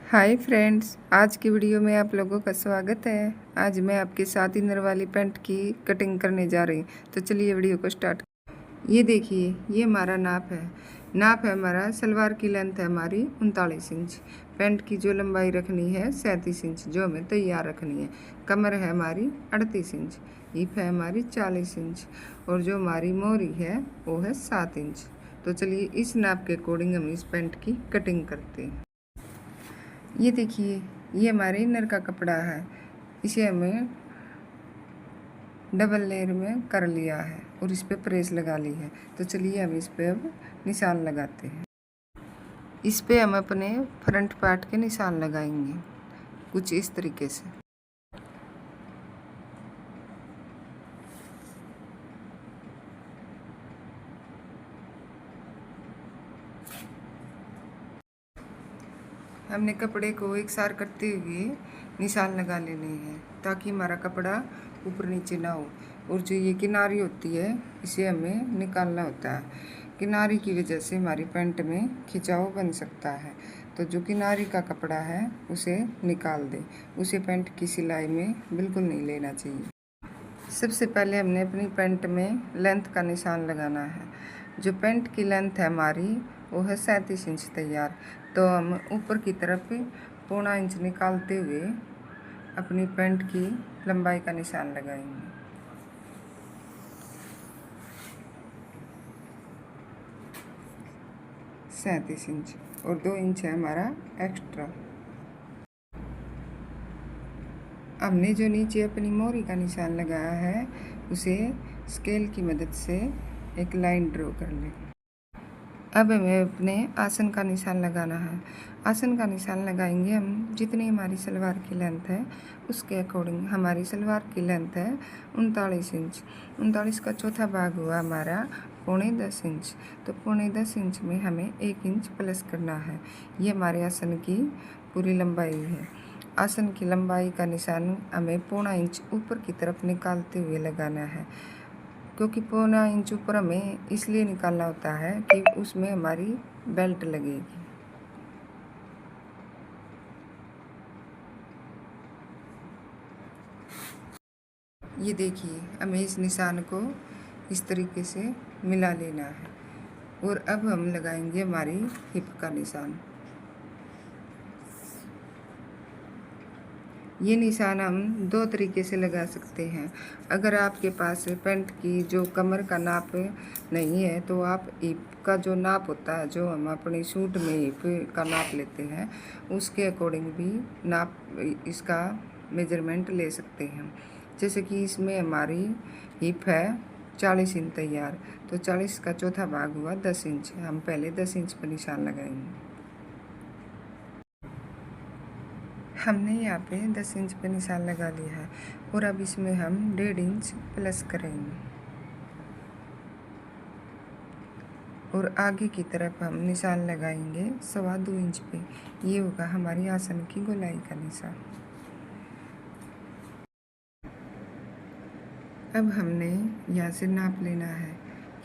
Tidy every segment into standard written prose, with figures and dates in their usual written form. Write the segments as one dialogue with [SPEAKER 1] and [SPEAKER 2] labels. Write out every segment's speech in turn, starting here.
[SPEAKER 1] Hi friends, आज की video में आप लोगों का स्वागत है। आज मैं आपके साथ इनर वाली पैंट की कटिंग करने जा रही हूँ, तो चलिए वीडियो को स्टार्ट। ये देखिए, ये हमारा नाप है हमारा। सलवार की लेंथ है हमारी 39 इंच। पैंट की जो लंबाई रखनी है 37 इंच, जो हमें तैयार रखनी है। कमर है हमारी 38 इंच। हिप है हमारी 40 इंच, और जो हमारी मोहरी है वो है 7 इंच। तो चलिए इस नाप के अकॉर्डिंग हम इस पैंट की कटिंग करते हैं। ये देखिए, ये हमारे इनर का कपड़ा है। इसे हमें डबल लेयर में कर लिया है और इस पे प्रेस लगा ली है। तो चलिए हम इस पे अब निशान लगाते हैं। इस पे हम अपने फ्रंट पार्ट के निशान लगाएंगे कुछ इस तरीके से। हमने कपड़े को एक सार करते हुए निशान लगा लेने हैं ताकि हमारा कपड़ा ऊपर नीचे ना हो। और जो ये किनारी होती है इसे हमें निकालना होता है। किनारी की वजह से हमारी पैंट में खिंचाव बन सकता है। तो जो किनारी का कपड़ा है उसे निकाल दें। उसे पैंट की सिलाई में बिल्कुल नहीं लेना चाहिए। सबसे पहले हमने अपनी पैंट में लेंथ का निशान लगाना है। जो पैंट की लेंथ है हमारी वो है 37 इंच तैयार। तो हम ऊपर की तरफ 1.25 इंच निकालते हुए अपनी पैंट की लंबाई का निशान लगाएंगे। सैंतीस इंच, और 2 इंच है हमारा एक्स्ट्रा। हमने जो नीचे अपनी मोहरी का निशान लगाया है उसे स्केल की मदद से एक लाइन ड्रॉ कर लें। अब हमें अपने आसन का निशान लगाना है। आसन का निशान लगाएंगे हम जितनी हमारी सलवार की लेंथ है उसके अकॉर्डिंग। हमारी सलवार की लेंथ है 39 इंच। 39 का चौथा भाग हुआ हमारा 9.25 इंच। तो 9.25 इंच में हमें 1 इंच प्लस करना है। ये हमारे आसन की पूरी लंबाई है। आसन की लंबाई का निशान हमें 1.25 इंच ऊपर की तरफ निकालते हुए लगाना है, क्योंकि 1.25 इंच ऊपर हमें इसलिए निकालना होता है कि उसमें हमारी बेल्ट लगेगी। ये देखिए, हमें इस निशान को इस तरीके से मिला लेना है। और अब हम लगाएंगे हमारी हिप का निशान। ये निशान हम 2 तरीके से लगा सकते हैं। अगर आपके पास पैंट की जो कमर का नाप नहीं है तो आप हिप का जो नाप होता है, जो हम अपने सूट में हिप का नाप लेते हैं, उसके अकॉर्डिंग भी नाप इसका मेजरमेंट ले सकते हैं। जैसे कि इसमें हमारी हिप है 40 इंच तैयार। तो 40 का चौथा भाग हुआ 10 इंच। हम पहले 10 इंच पर निशान लगाएंगे। हमने यहाँ पे 10 इंच पे निशान लगा लिया है और अब इसमें हम 1.5 इंच प्लस करेंगे। और आगे की तरफ हम निशान लगाएंगे 2.25 इंच पे। ये होगा हमारी आसन की गोलाई का निशान। अब हमने यहाँ से नाप लेना है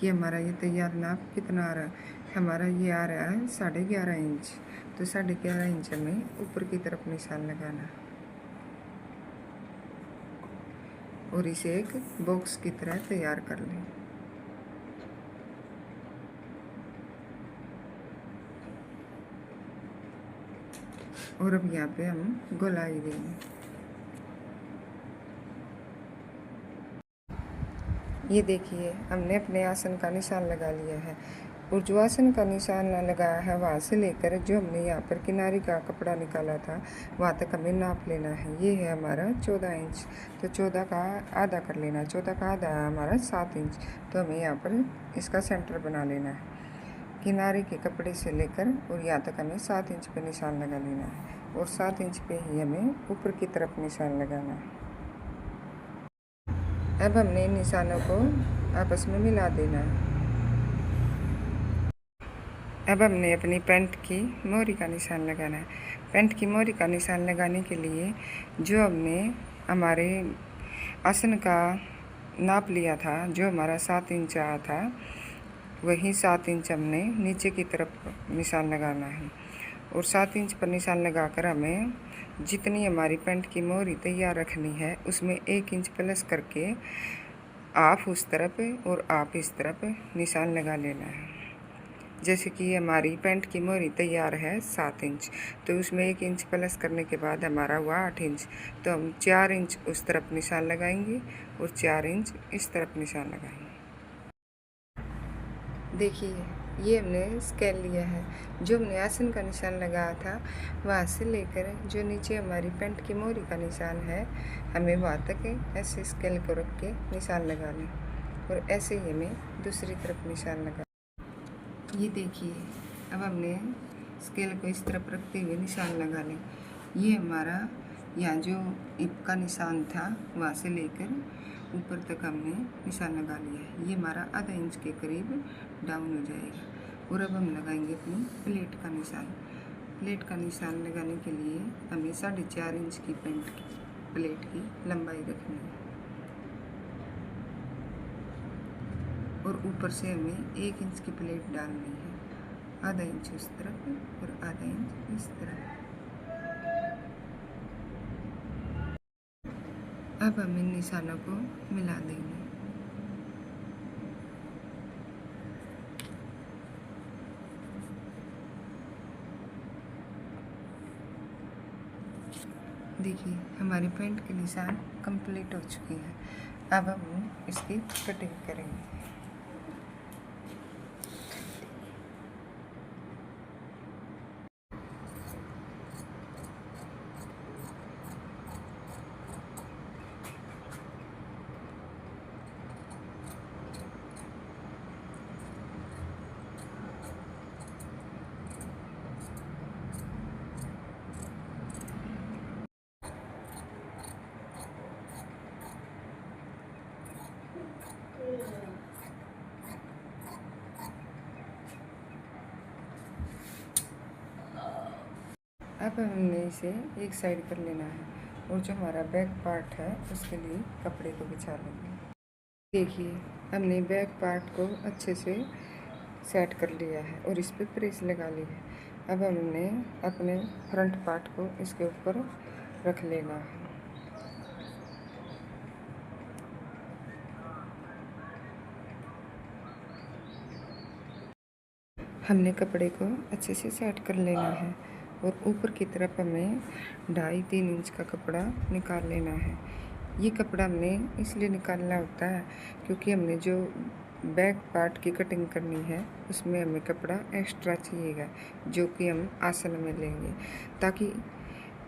[SPEAKER 1] कि हमारा ये तैयार नाप कितना आ रहा है। हमारा ये आ रहा है 11.5 इंच। तो 11.5 इंच हमें ऊपर की तरफ निशान लगाना है और इसे एक बॉक्स की तरह तैयार कर लें। और अब यहाँ पे हम गोलाई देंगे। ये देखिए, हमने अपने आसन का निशान लगा लिया है। और जो आसन का निशान लगाया है वहाँ से लेकर जो हमने यहाँ पर किनारी का कपड़ा निकाला था वहाँ तक हमें नाप लेना है। ये है हमारा 14 इंच। तो 14 का आधा कर लेना है। 14 का आधा है हमारा 7 इंच। तो हमें यहाँ पर इसका सेंटर बना लेना है। किनारे के कपड़े से लेकर और यहाँ तक हमें 7 इंच पर निशान लगा लेना है। और 7 इंच पे ही हमें ऊपर की तरफ निशान लगाना है। अब हमने इन निशानों को आपस में मिला देना है। अब हमने अपनी पैंट की मोहरी का निशान लगाना है। पैंट की मोहरी का निशान लगाने के लिए जो हमने हमारे आसन का नाप लिया था, जो हमारा 7 इंच आया था, वही 7 इंच हमने नीचे की तरफ निशान लगाना है। और 7 इंच पर निशान लगाकर हमें जितनी हमारी पैंट की मोहरी तैयार रखनी है उसमें 1 इंच प्लस करके आप उस तरफ और आप इस तरफ निशान लगा लेना है। जैसे कि हमारी पैंट की मोहरी तैयार है 7 इंच, तो उसमें 1 इंच प्लस करने के बाद हमारा हुआ 8 इंच, तो हम 4 इंच उस तरफ निशान लगाएंगे और 4 इंच इस तरफ निशान लगाएंगे। देखिए ये हमने स्केल लिया है। जो हमने आसन का निशान लगाया था वहाँ से लेकर जो नीचे हमारी पैंट की मोहरी का निशान है, हमें वहाँ तक ऐसे स्केल को रख के निशान लगा लें और ऐसे ही हमें दूसरी तरफ निशान लगा। ये देखिए अब हमने स्केल को इस तरफ रखते हुए निशान लगा लें। ये हमारा यहाँ जो इप का निशान था वहाँ से लेकर ऊपर तक हमने निशान लगा लिया है। ये हमारा आधा इंच के करीब डाउन हो जाएगा। और अब हम लगाएंगे अपनी प्लेट का निशान। प्लेट का निशान लगाने के लिए हमें 4.5 इंच की पैंट की प्लेट की लंबाई रखनी है और ऊपर से हमें 1 इंच की प्लेट डालनी है। आधा इंच उस तरफ और आधा इंच इस तरफ। अब हम इन निशानों को मिला देंगे। देखिए हमारी पैंट के निशान कंप्लीट हो चुकी है। अब हम इसकी कटिंग करेंगे। अब हमने इसे एक साइड कर लेना है और जो हमारा बैक पार्ट है उसके लिए कपड़े को बिछा लेंगे। देखिए हमने बैक पार्ट को अच्छे से सेट कर लिया है और इस पर प्रेस लगा ली है। अब हमने अपने फ्रंट पार्ट को इसके ऊपर रख लेना है। हमने कपड़े को अच्छे से सेट कर लेना है और ऊपर की तरफ हमें 2.5-3 इंच का कपड़ा निकाल लेना है। ये कपड़ा हमने इसलिए निकालना होता है क्योंकि हमने जो बैक पार्ट की कटिंग करनी है उसमें हमें कपड़ा एक्स्ट्रा चाहिएगा, जो कि हम आसन में लेंगे, ताकि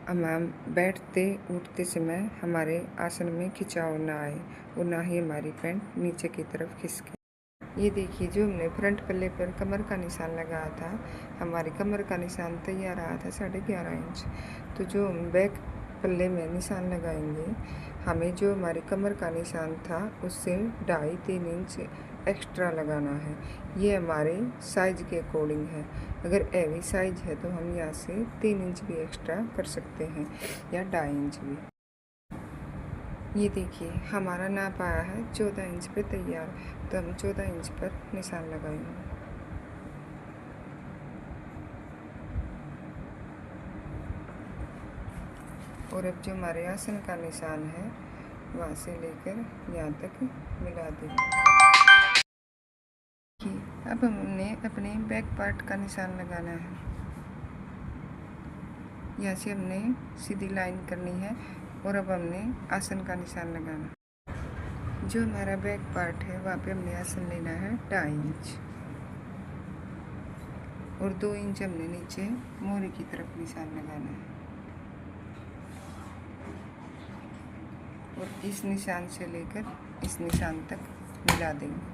[SPEAKER 1] हम बैठते उठते समय हमारे आसन में खिंचाव ना आए और ना ही हमारी पैंट नीचे की तरफ खिसके। ये देखिए जो हमने फ्रंट पल्ले पर कमर का निशान लगाया था, हमारी कमर का निशान तैयार आया था 11.5 इंच। तो जो हम बैक पल्ले में निशान लगाएंगे, हमें जो हमारी कमर का निशान था उससे 2.5-3 इंच एक्स्ट्रा लगाना है। ये हमारे साइज के अकॉर्डिंग है। अगर हैवी साइज है तो हम यहाँ से 3 इंच भी एक्स्ट्रा कर सकते हैं या 2.5 इंच भी। ये देखिए हमारा नाप आया है 14 इंच पे तैयार, तो हम 14 इंच पर निशान लगाएंगे। और अब जो हमारे आसन का निशान है वहाँ से लेकर यहाँ तक मिला देंगे। अब हमने अपने बैक पार्ट का निशान लगाना है। यहाँ से हमने सीधी लाइन करनी है और अब हमने आसन का निशान लगाना। जो हमारा बैक पार्ट है वहाँ पे हमने आसन लेना है 2.5 इंच और 2 इंच हमने नीचे मोहरी की तरफ निशान लगाना है और इस निशान से लेकर इस निशान तक मिला देंगे।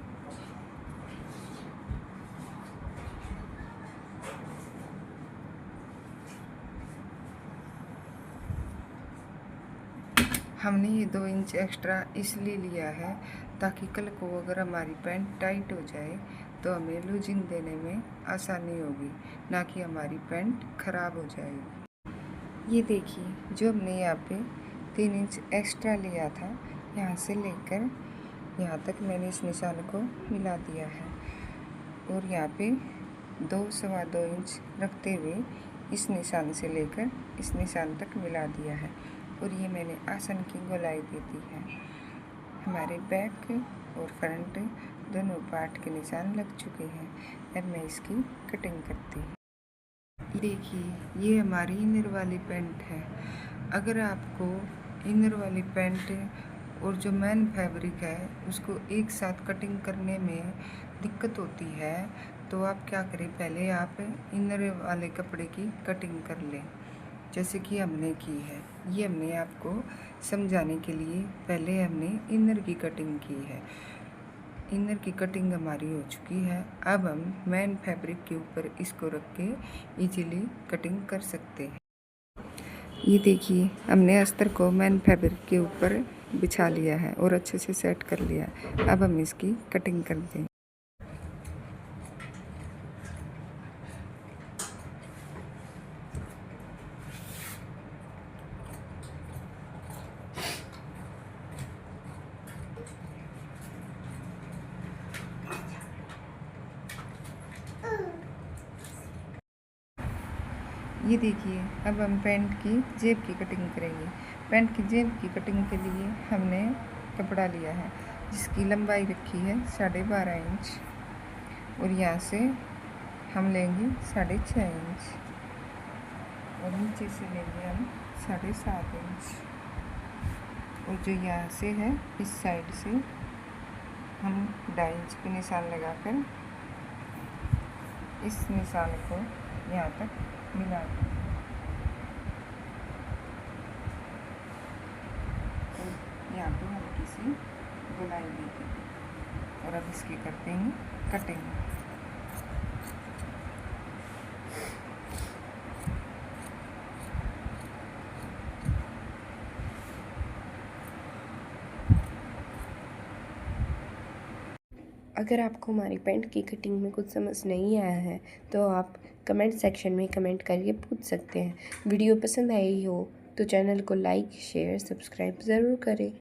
[SPEAKER 1] हमने ये 2 इंच एक्स्ट्रा इसलिए लिया है ताकि कल को अगर हमारी पैंट टाइट हो जाए तो हमें लूजिंग देने में आसानी होगी, ना कि हमारी पैंट ख़राब हो जाएगी। ये देखिए जो हमने यहाँ पे 3 इंच एक्स्ट्रा लिया था, यहाँ से लेकर यहाँ तक मैंने इस निशान को मिला दिया है और यहाँ पे 2 सवा 2 इंच रखते हुए इस निशान से लेकर इस निशान तक मिला दिया है और ये मैंने आसन की गोलाई दे दी है। हमारे बैक और फ्रंट दोनों पार्ट के निशान लग चुके हैं। अब मैं इसकी कटिंग करती हूँ। देखिए ये हमारी इनर वाली पैंट है। अगर आपको इनर वाली पैंट और जो मेन फैब्रिक है उसको एक साथ कटिंग करने में दिक्कत होती है तो आप क्या करें, पहले आप इनर वाले कपड़े की कटिंग कर लें जैसे कि हमने की है। ये हमने आपको समझाने के लिए पहले हमने इनर की कटिंग की है। इनर की कटिंग हमारी हो चुकी है। अब हम मेन फैब्रिक के ऊपर इसको रख के इजीली कटिंग कर सकते हैं। ये देखिए हमने अस्तर को मेन फैब्रिक के ऊपर बिछा लिया है और अच्छे से सेट कर लिया है। अब हम इसकी कटिंग करते हैं। ये देखिए अब हम पैंट की जेब की कटिंग करेंगे। पैंट की जेब की कटिंग के लिए हमने कपड़ा लिया है जिसकी लंबाई रखी है 12.5 इंच और यहाँ से हम लेंगे 6.5 इंच और नीचे से लेंगे हम 7.5 इंच और जो यहाँ से है इस साइड से हम 2.5 इंच पे निशान लगाकर इस निशान को यहाँ तक मिला दें। तो यहाँ पे हल्की सी गोलाई दे देंगे और अब इसकी करते हैं कटिंग।
[SPEAKER 2] अगर आपको हमारी पैंट की कटिंग में कुछ समझ नहीं आया है तो आप कमेंट सेक्शन में कमेंट करके पूछ सकते हैं। वीडियो पसंद आई हो तो चैनल को लाइक, शेयर, सब्सक्राइब ज़रूर करें।